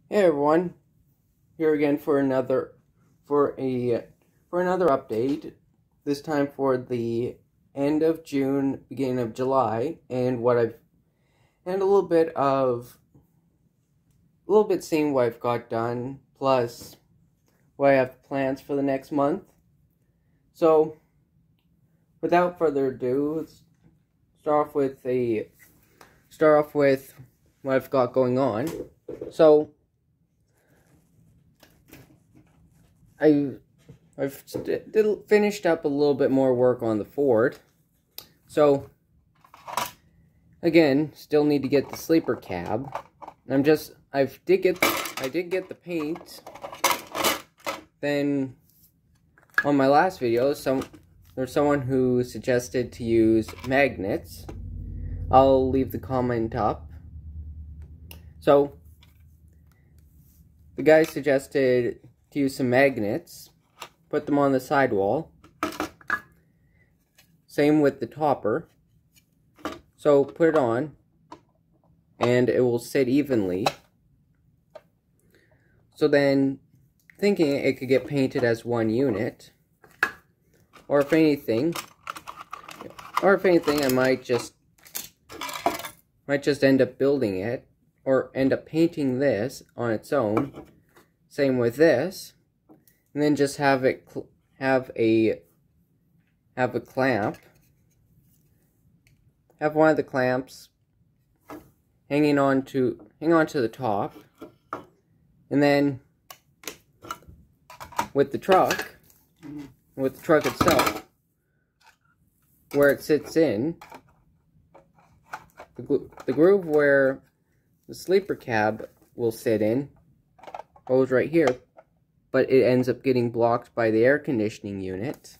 Hey everyone, here again for another update. This time for the end of June, beginning of July, and a little bit seeing what I've got done, plus what I have plans for the next month. So, without further ado, let's start off with what I've got going on. So, I've finished up a little bit more work on the Ford. So, again, still need to get the sleeper cab. I did get the paint. Then, on my last video, there's someone who suggested to use magnets. I'll leave the comment up. So, the guy suggested to use some magnets, put them on the sidewall. Same with the topper. So put it on, and it will sit evenly. So then, thinking it could get painted as one unit, or if anything, I might just end up building it, or end up painting this on its own. Same with this, and then just have a clamp. Have one of the clamps hanging on to the top, and then with the truck itself, where it sits in, the groove where the sleeper cab will sit in goes right here, but it ends up getting blocked by the air conditioning unit.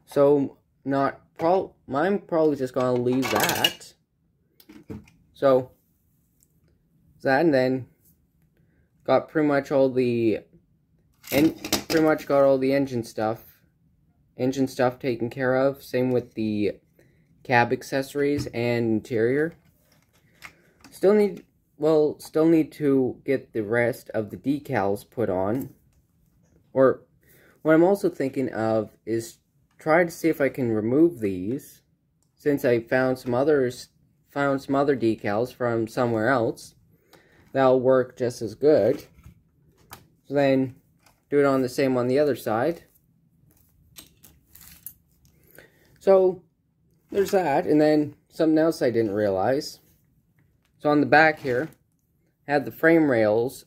So I'm probably just gonna leave that. So that, and then got pretty much got all the engine stuff taken care of. Same with the cab accessories and interior. Still need to get the rest of the decals put on. Or what I'm also thinking of is try to see if I can remove these, since I found some other decals from somewhere else that'll work just as good. So then do it on the other side. So there's that, and then something else I didn't realize. So on the back here, had the frame rails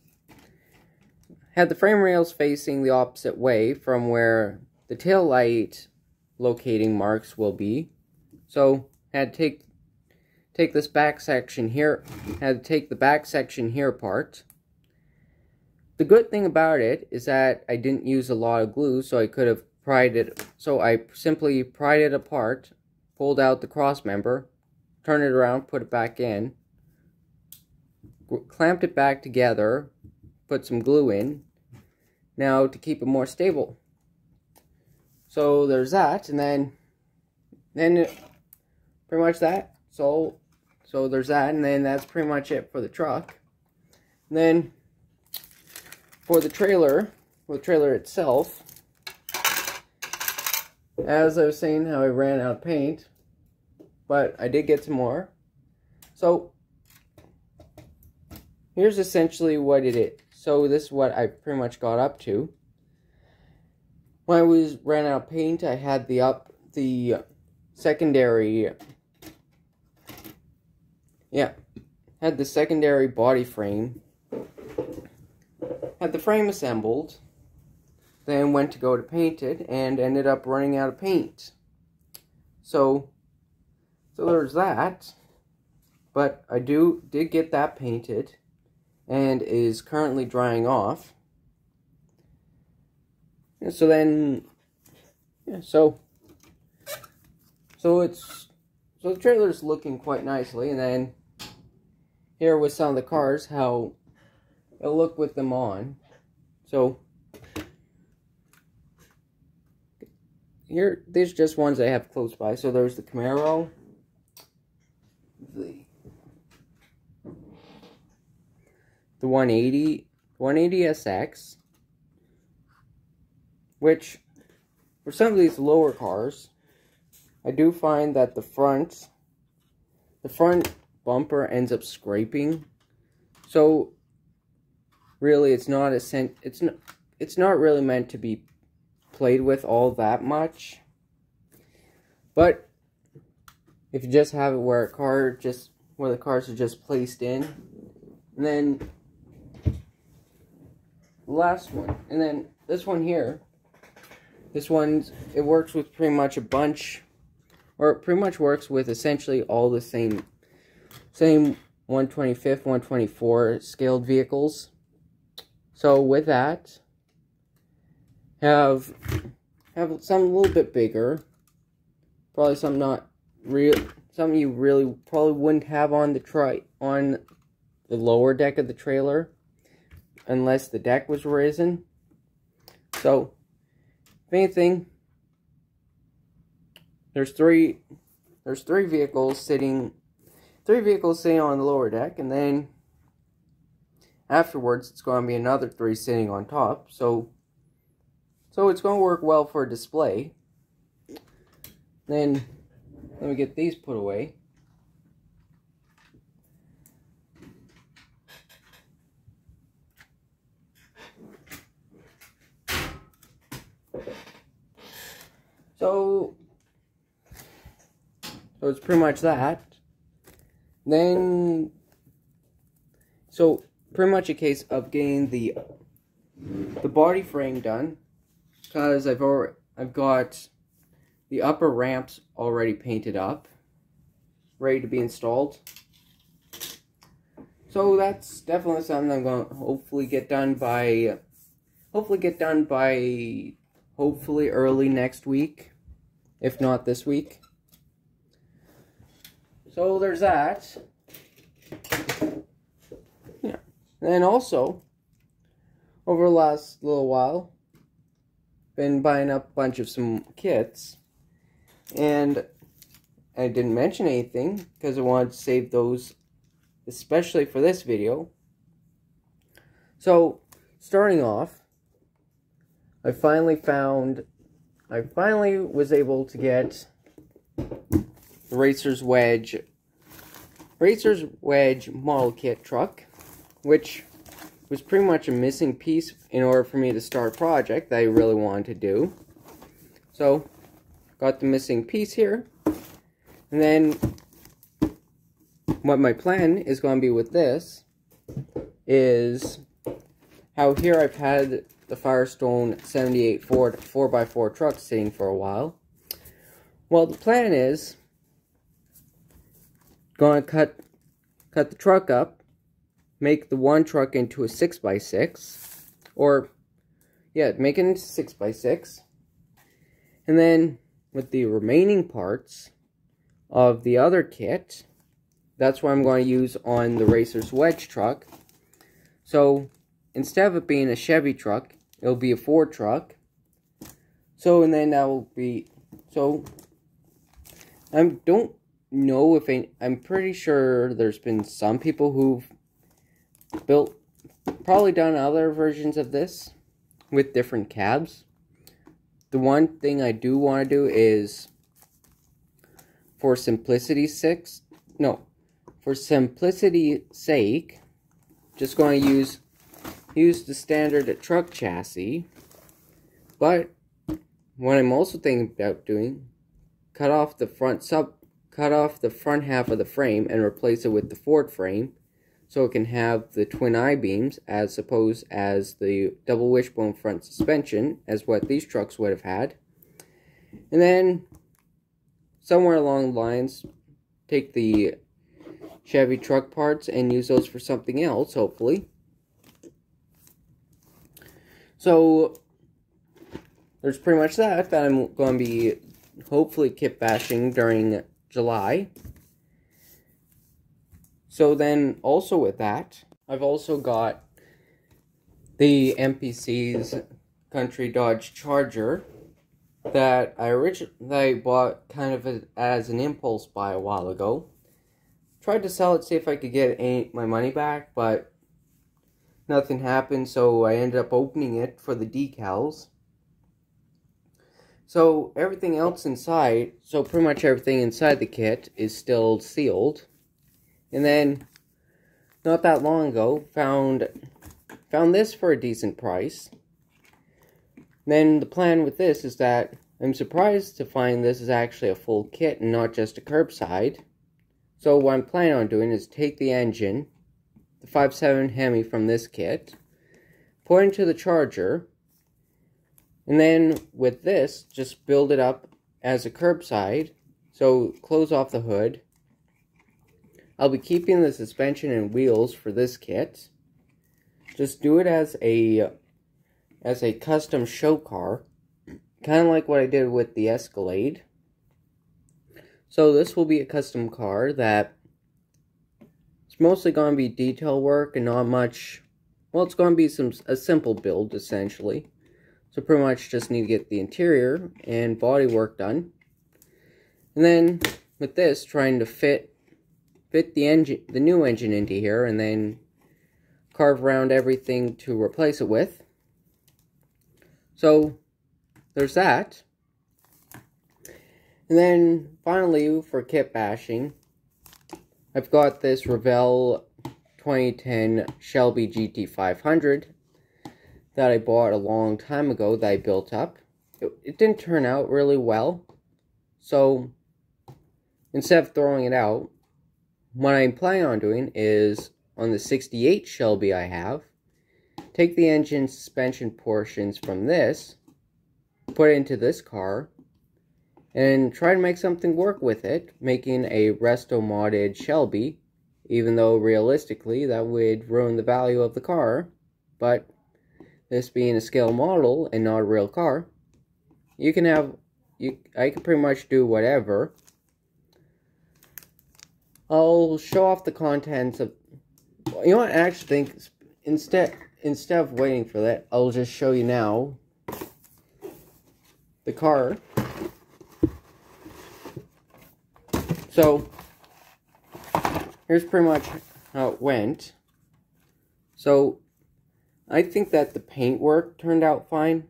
facing the opposite way from where the tail light locating marks will be. So had to take this back section here, apart. The good thing about it is that I didn't use a lot of glue, so I could have I simply pried it apart, pulled out the cross member, turned it around, put it back in, clamped it back together, put some glue in, now to keep it more stable. So there's that, and then pretty much that. So there's that, and then that's pretty much it for the truck. And then for the trailer itself, as I was saying, how I ran out of paint, but I did get some more. So here's essentially what it is. So this is what I pretty much got up to. When I ran out of paint, I had the secondary body frame. Had the frame assembled, then went to go to paint it, and ended up running out of paint. So there's that. But I did get that painted, and is currently drying off. And so then, yeah, so the trailer's looking quite nicely, and then here with some of the cars, how it'll look with them on. So here, these are just ones I have close by. So there's the Camaro, the 180, 180SX, which for some of these lower cars, I do find that the front bumper ends up scraping. So really, it's not really meant to be played with all that much. But if you just have it where the cars are just placed in, and then the last one, and then this one here, it works with pretty much it pretty much works with essentially all the same 125th, 124 scaled vehicles. So with that, have some a little bit bigger, probably some you really probably wouldn't have on the lower deck of the trailer unless the deck was risen. So if anything, there's three vehicles sitting on the lower deck, and then afterwards it's going to be another 3 sitting on top. So it's going to work well for a display. Then let me get these put away. So it's pretty much that. Then, so pretty much a case of getting the body frame done, because I've got the upper ramps already painted up, ready to be installed. So that's definitely something I'm going to hopefully get done by early next week, if not this week. So there's that. Yeah. And then also, over the last little while, been buying up a bunch of some kits, and I didn't mention anything because I wanted to save those especially for this video. So starting off, I finally was able to get the Racer's Wedge model kit truck, which was pretty much a missing piece in order for me to start a project that I really wanted to do. So, got the missing piece here, and then what my plan is going to be with this is how here I've had the Firestone 78 Ford 4x4 truck sitting for a while. Well, the plan is going to cut the truck up, make the one truck into a 6x6, or yeah, make it into 6x6, and then with the remaining parts of the other kit, that's what I'm going to use on the Racer's Wedge truck. So instead of it being a Chevy truck, it'll be a Ford truck. So, and then that will be, so I don't know if I'm pretty sure there's been some people who've probably done other versions of this with different cabs. The one thing I do want to do is, for simplicity's sake, just going to use the standard truck chassis. But what I'm also thinking about doing, cut off the front half of the frame and replace it with the Ford frame, so it can have the twin I-beams as opposed as the double wishbone front suspension, as what these trucks would have had. And then, somewhere along the lines, take the Chevy truck parts and use those for something else, hopefully. So, there's pretty much that I'm going to be hopefully kit bashing during July. So then, also with that, I've also got the MPC's Country Dodge Charger that I bought kind of as an impulse buy a while ago. Tried to sell it, see if I could get my money back, but nothing happened, so I ended up opening it for the decals. So everything else inside, so pretty much everything inside the kit is still sealed. And then, not that long ago, found this for a decent price. Then the plan with this is that I'm surprised to find this is actually a full kit and not just a curbside. So what I'm planning on doing is take the engine, the 5.7 Hemi from this kit, put it into the charger, and then with this, just build it up as a curbside. So close off the hood. I'll be keeping the suspension and wheels for this kit. Just do it as a custom show car, kind of like what I did with the Escalade. So this will be a custom car that it's mostly going to be detail work and not much. Well, it's going to be a simple build essentially. So pretty much just need to get the interior and body work done. And then with this, trying to fit the new engine into here, and then carve around everything to replace it with. So there's that. And then finally, for kit bashing, I've got this Revel 2010 Shelby Gt 500 that I bought a long time ago that I built up. It didn't turn out really well, so instead of throwing it out, what I'm planning on doing is, on the 68 Shelby I have, take the engine suspension portions from this, put it into this car, and try to make something work with it, making a resto-modded Shelby, even though realistically that would ruin the value of the car. But this being a scale model and not a real car, I can pretty much do whatever. I'll show off the contents of, you know what, I actually think, instead of waiting for that, I'll just show you now the car. So, here's pretty much how it went. So, I think that the paintwork turned out fine,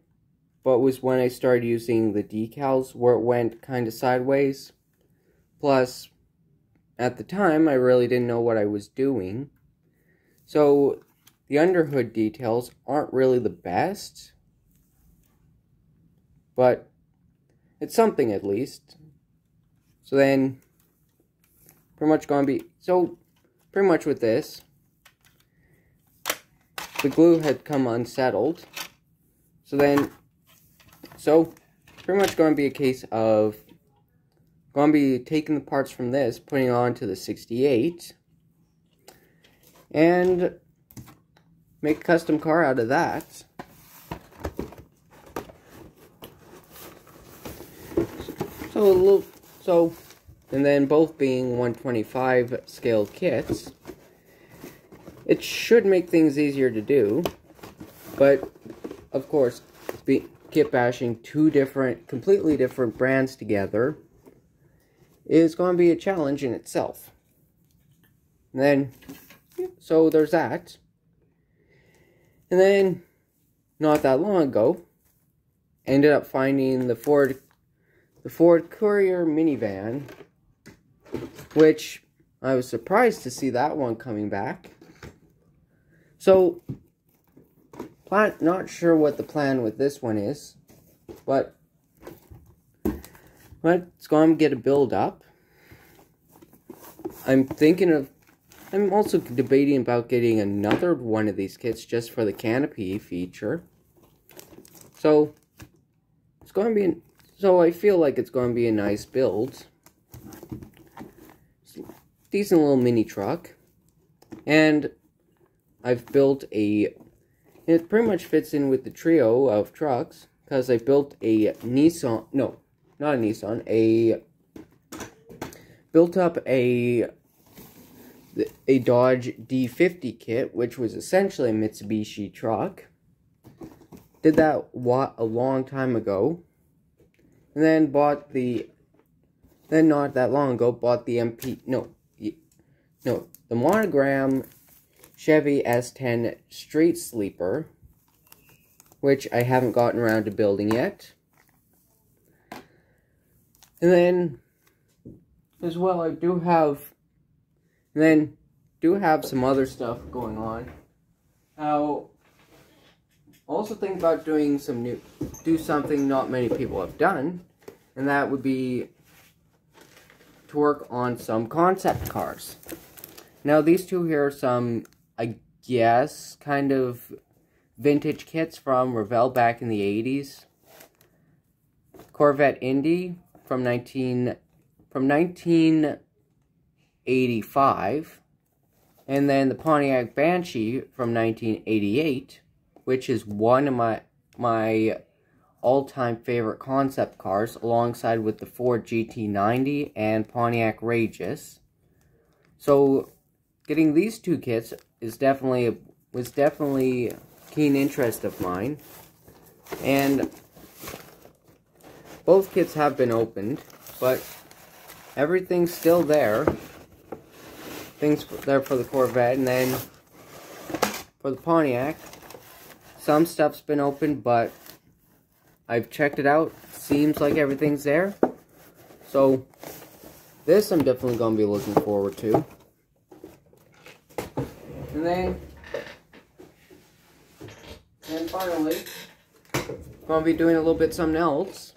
but it was when I started using the decals where it went kind of sideways. Plus, at the time, I really didn't know what I was doing. So, the underhood details aren't really the best, but it's something at least. So then, pretty much with this, the glue had come unsettled. So pretty much going to be a case of going to be taking the parts from this, putting it onto the 68, and make a custom car out of that. And then both being 125 scale kits, it should make things easier to do. But of course, kit bashing two completely different brands together is going to be a challenge in itself. And then, so there's that. And then, not that long ago, ended up finding the Ford Courier minivan, which I was surprised to see that one coming back. So, not sure what the plan with this one is, but it's going to get a build up. I'm also debating about getting another one of these kits just for the canopy feature. So, I feel like it's going to be a nice build. Decent little mini truck. And I've built it pretty much fits in with the trio of trucks, because I built a built up a Dodge D50 kit, which was essentially a Mitsubishi truck. Did that a long time ago. And then not that long ago, bought the the Monogram Chevy S10 Street Sleeper, which I haven't gotten around to building yet. And then, as well, I do have some other stuff going on. Now, also think about doing something not many people have done, and that would be to work on some concept cars. Now, these two here are some, I guess, kind of vintage kits from Revel back in the 80s. Corvette Indy from 1985, and then the Pontiac Banshee from 1988, which is one of my all-time favorite concept cars, alongside with the Ford GT90 and Pontiac Regis. So, getting these two kits was definitely a keen interest of mine, and both kits have been opened, but everything's still there. Things there for the Corvette, and then for the Pontiac, some stuff's been opened, but I've checked it out. Seems like everything's there. So, this I'm definitely going to be looking forward to. And finally, I'm going to be doing a little bit something else.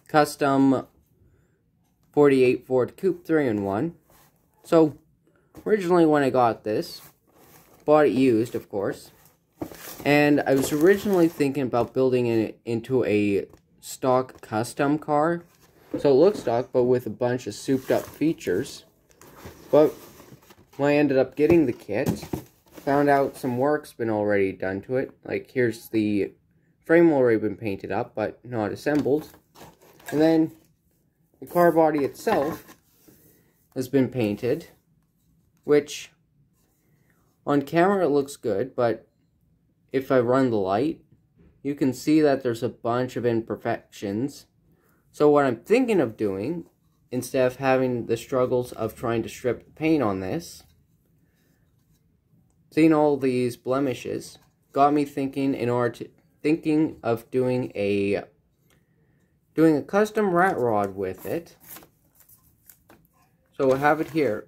Custom 48 Ford Coupe 3-in-1. So, originally when I got this, bought it used, of course, and I was originally thinking about building it into a stock custom car. So it looks stock, but with a bunch of souped up features. But when I ended up getting the kit, found out some work's been already done to it. Like, here's the frame already been painted up, but not assembled. And then the car body itself has been painted, which on camera it looks good, but if I run the light, you can see that there's a bunch of imperfections. So what I'm thinking of doing, instead of having the struggles of trying to strip the paint on this, seeing all these blemishes, got me thinking of doing a custom rat rod with it. So we'll have it here,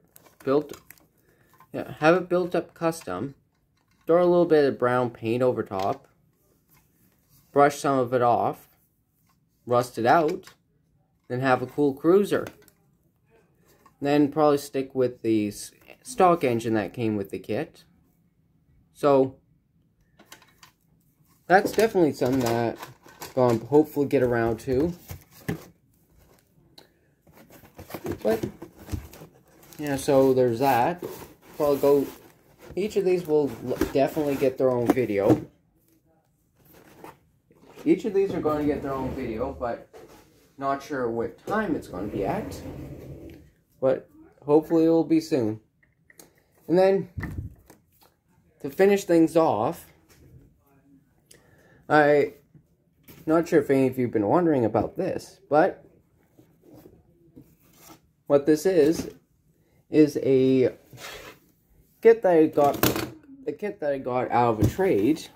have it built up custom, throw a little bit of brown paint over top, brush some of it off, rust it out, then have a cool cruiser. Then probably stick with the stock engine that came with the kit. So, that's definitely something that I'm going to hopefully get around to. But, yeah, so there's that. Probably each of these will definitely get their own video. Each of these are going to get their own video, but not sure what time it's going to be at. But hopefully it will be soon. And then, to finish things off, I'm not sure if any of you have been wondering about this, but what this is a kit that I got out of a trade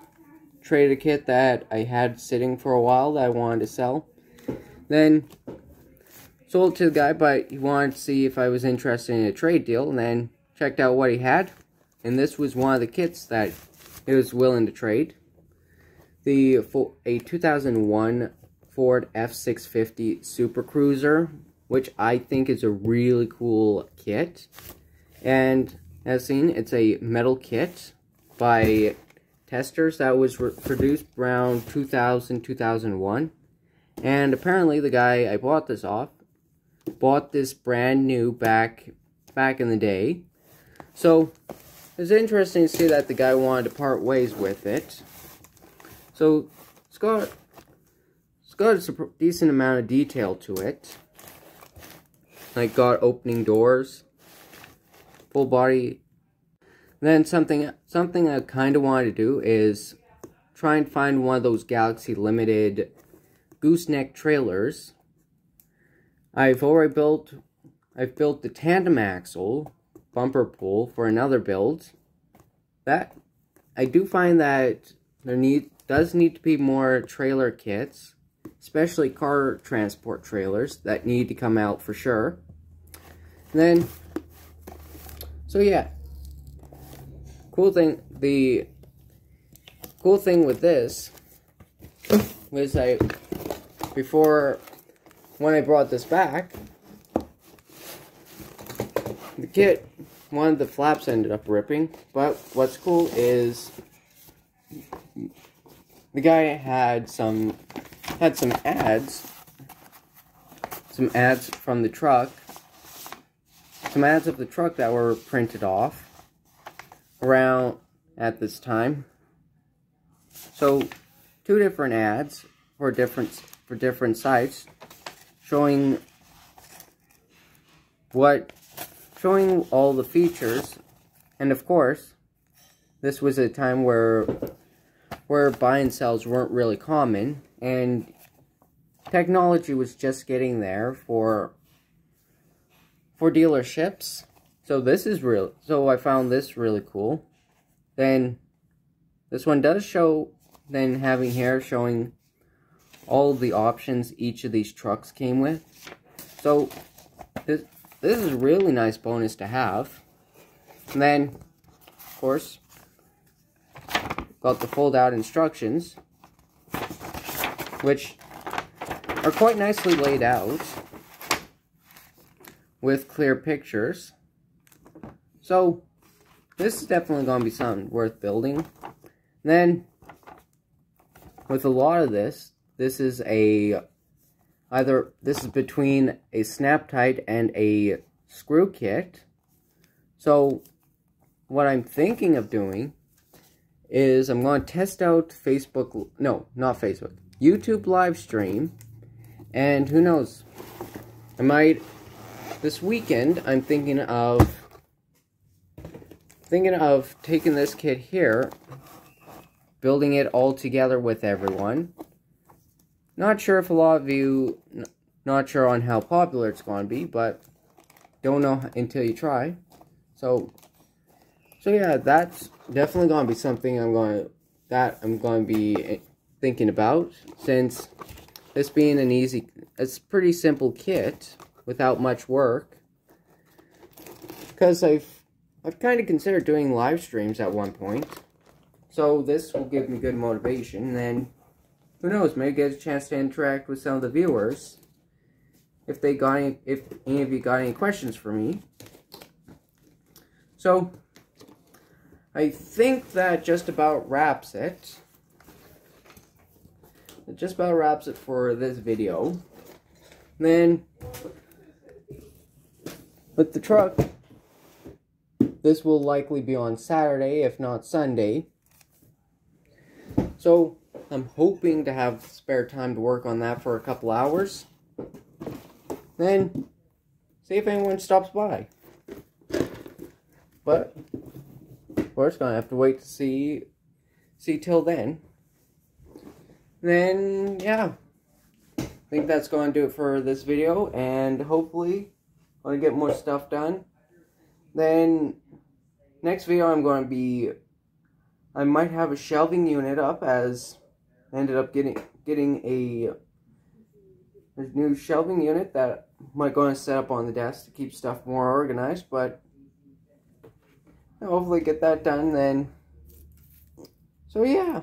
a kit that I had sitting for a while that I wanted to sell. Then sold it to the guy, but he wanted to see if I was interested in a trade deal, and then checked out what he had, and this was one of the kits that he was willing to trade. A 2001 Ford F650 Super Cruiser, which I think is a really cool kit. And as seen, it's a metal kit by testers that was produced around 2000-2001. And apparently the guy I bought this off bought this brand new back in the day. So it's interesting to see that the guy wanted to part ways with it. So it's got a decent amount of detail to it. Like, got opening doors, full body. Then something I kind of wanted to do is try and find one of those Galaxy Limited gooseneck trailers. I've built the tandem axle bumper pull for another build. That I do find that there does need to be more trailer kits, especially car transport trailers that need to come out for sure. And then, so yeah, the cool thing with this was when I brought this back, the kit, one of the flaps ended up ripping, but what's cool is the guy had some ads from the truck, some ads of the truck that were printed off around at this time. So 2 different ads for different sites showing all the features. And of course, this was a time where buy and sells weren't really common, and technology was just getting there for dealerships. So I found this really cool. Then this one does show, then having here showing all the options each of these trucks came with. So this is a really nice bonus to have. And then, of course, got the fold-out instructions, which are quite nicely laid out with clear pictures. So this is definitely going to be something worth building. Then, with a lot of this is between a snap tight and a screw kit. So what I'm thinking of doing is I'm going to test out YouTube live stream, and who knows, this weekend I'm thinking of taking this kit here, building it all together with everyone. Not sure if a lot of you, not sure on how popular it's going to be, but don't know until you try. So yeah, that's definitely going to be something I'm going to be thinking about, since this being it's a pretty simple kit without much work. Because I've kind of considered doing live streams at one point, so this will give me good motivation. And then who knows, maybe get a chance to interact with some of the viewers if any of you got any questions for me. So I think that just about wraps it. It just about wraps it for this video. Then, with the truck, this will likely be on Saturday, if not Sunday. So, I'm hoping to have spare time to work on that for a couple hours. Then, see if anyone stops by. But we're just gonna have to wait to see till then. Then, yeah, I think that's going to do it for this video, and hopefully I'm going to get more stuff done. Then, next video I might have a shelving unit up, as I ended up getting a new shelving unit that I might go and set up on the desk to keep stuff more organized, but I'll hopefully get that done then. So yeah,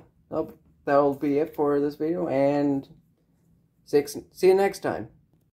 that'll be it for this video, and see you next time.